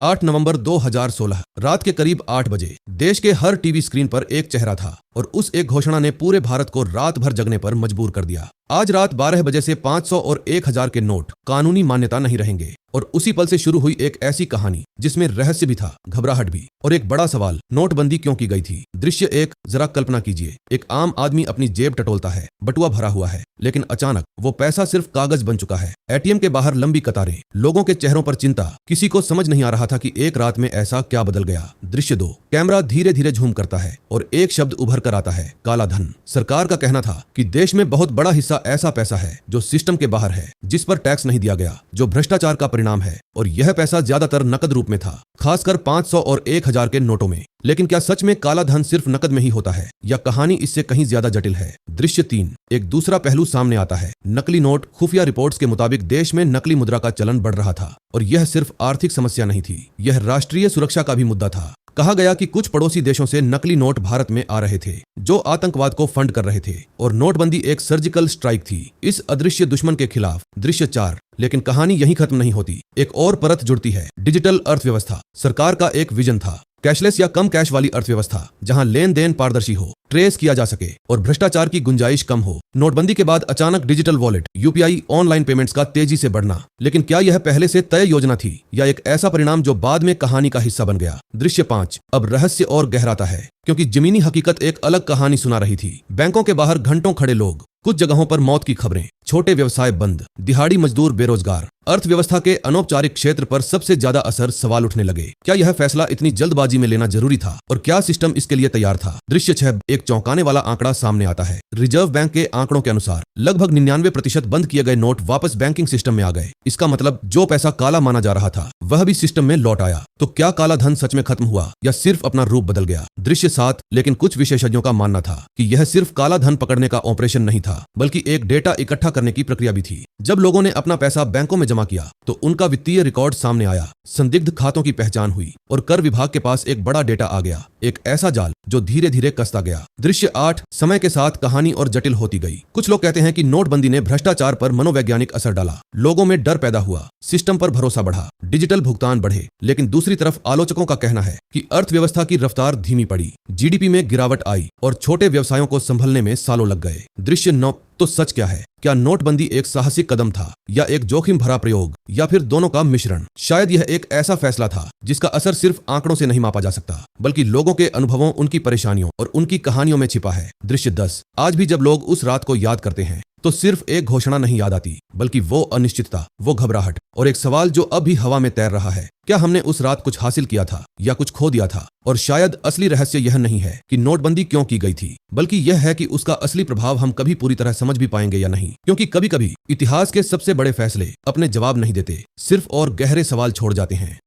8 नवंबर 2016 रात के करीब 8 बजे देश के हर टीवी स्क्रीन पर एक चेहरा था और उस एक घोषणा ने पूरे भारत को रात भर जगने पर मजबूर कर दिया। आज रात 12 बजे से 500 और 1000 के नोट कानूनी मान्यता नहीं रहेंगे। और उसी पल से शुरू हुई एक ऐसी कहानी जिसमें रहस्य भी था, घबराहट भी, और एक बड़ा सवाल, नोटबंदी क्यों की गई थी। दृश्य 1, जरा कल्पना कीजिए, एक आम आदमी अपनी जेब टटोलता है, बटुआ भरा हुआ है, लेकिन अचानक वो पैसा सिर्फ कागज बन चुका है। एटीएम के बाहर लंबी कतारें, लोगों के चेहरों पर चिंता, किसी को समझ नहीं आ रहा था कि एक रात में ऐसा क्या बदल गया। दृश्य 2, कैमरा धीरे धीरे झूम करता है और एक शब्द उभर कर आता है, काला धन। सरकार का कहना था कि देश में बहुत बड़ा हिस्सा ऐसा पैसा है जो सिस्टम के बाहर है, जिस पर टैक्स नहीं दिया गया, जो भ्रष्टाचार का परिणाम है, और यह पैसा ज्यादातर नकद रूप में था, खासकर 500 और 1000 के नोटों में। लेकिन क्या सच में काला धन सिर्फ नकद में ही होता है, या कहानी इससे कहीं ज्यादा जटिल है। दृश्य 3, एक दूसरा पहलू सामने आता है, नकली नोट। खुफिया रिपोर्ट्स के मुताबिक देश में नकली मुद्रा का चलन बढ़ रहा था, और यह सिर्फ आर्थिक समस्या नहीं थी, यह राष्ट्रीय सुरक्षा का भी मुद्दा था। कहा गया कि कुछ पड़ोसी देशों से नकली नोट भारत में आ रहे थे, जो आतंकवाद को फंड कर रहे थे, और नोटबंदी एक सर्जिकल स्ट्राइक थी इस अदृश्य दुश्मन के खिलाफ। दृश्य 4, लेकिन कहानी यहीं खत्म नहीं होती, एक और परत जुड़ती है, डिजिटल अर्थव्यवस्था। सरकार का एक विजन था, कैशलेस या कम कैश वाली अर्थव्यवस्था, जहां लेन देन पारदर्शी हो, ट्रेस किया जा सके और भ्रष्टाचार की गुंजाइश कम हो। नोटबंदी के बाद अचानक digital wallet, UPI, online payments का तेजी से बढ़ना। लेकिन क्या यह पहले से तय योजना थी, या एक ऐसा परिणाम जो बाद में कहानी का हिस्सा बन गया। दृश्य 5, अब रहस्य और गहराता है, क्योंकि जमीनी हकीकत एक अलग कहानी सुना रही थी। बैंकों के बाहर घंटों खड़े लोग, कुछ जगहों पर मौत की खबरें, छोटे व्यवसाय बंद, दिहाड़ी मजदूर बेरोजगार। अर्थव्यवस्था के अनौपचारिक क्षेत्र पर सबसे ज्यादा असर। सवाल उठने लगे, क्या यह फैसला इतनी जल्दबाजी में लेना जरूरी था, और क्या सिस्टम इसके लिए तैयार था। दृश्य 6, एक चौंकाने वाला आंकड़ा सामने आता है। रिजर्व बैंक के आंकड़ों के अनुसार लगभग 99% बंद किए गए नोट वापस बैंकिंग सिस्टम में आ गए। इसका मतलब जो पैसा काला माना जा रहा था वह भी सिस्टम में लौट आया। तो क्या काला धन सच में खत्म हुआ, या सिर्फ अपना रूप बदल गया। दृश्य 7, लेकिन कुछ विशेषज्ञों का मानना था कि यह सिर्फ काला धन पकड़ने का ऑपरेशन नहीं था, बल्कि एक डेटा इकट्ठा करने की प्रक्रिया भी थी। जब लोगों ने अपना पैसा बैंकों में जमा किया तो उनका वित्तीय रिकॉर्ड सामने आया, संदिग्ध खातों की पहचान हुई, और कर विभाग के पास एक बड़ा डेटा आ गया, एक ऐसा जाल जो धीरे धीरे कसता गया। दृश्य 8, समय के साथ कहानी और जटिल होती गई। कुछ लोग कहते हैं कि नोटबंदी ने भ्रष्टाचार पर मनोवैज्ञानिक असर डाला, लोगों में डर पैदा हुआ, सिस्टम पर भरोसा बढ़ा, डिजिटल भुगतान बढ़े। लेकिन दूसरी तरफ आलोचकों का कहना है कि अर्थव्यवस्था की रफ्तार धीमी पड़ी, जीडीपी में गिरावट आई, और छोटे व्यवसायों को संभलने में सालों लग गए। दृश्य 9, तो सच क्या है। क्या नोटबंदी एक साहसिक कदम था, या एक जोखिम भरा प्रयोग, या फिर दोनों का मिश्रण। शायद यह एक ऐसा फैसला था जिसका असर सिर्फ आंकड़ों से नहीं मापा जा सकता, बल्कि लोगों के अनुभवों, उनकी परेशानियों और उनकी कहानियों में छिपा है। दृश्य 10, आज भी जब लोग उस रात को याद करते हैं तो सिर्फ एक घोषणा नहीं याद आती, बल्कि वो अनिश्चितता, वो घबराहट, और एक सवाल जो अब भी हवा में तैर रहा है, क्या हमने उस रात कुछ हासिल किया था या कुछ खो दिया था। और शायद असली रहस्य यह नहीं है कि नोटबंदी क्यों की गई थी, बल्कि यह है कि उसका असली प्रभाव हम कभी पूरी तरह समझ भी पाएंगे या नहीं। क्योंकि कभी कभी इतिहास के सबसे बड़े फैसले अपने जवाब नहीं देते, सिर्फ और गहरे सवाल छोड़ जाते हैं।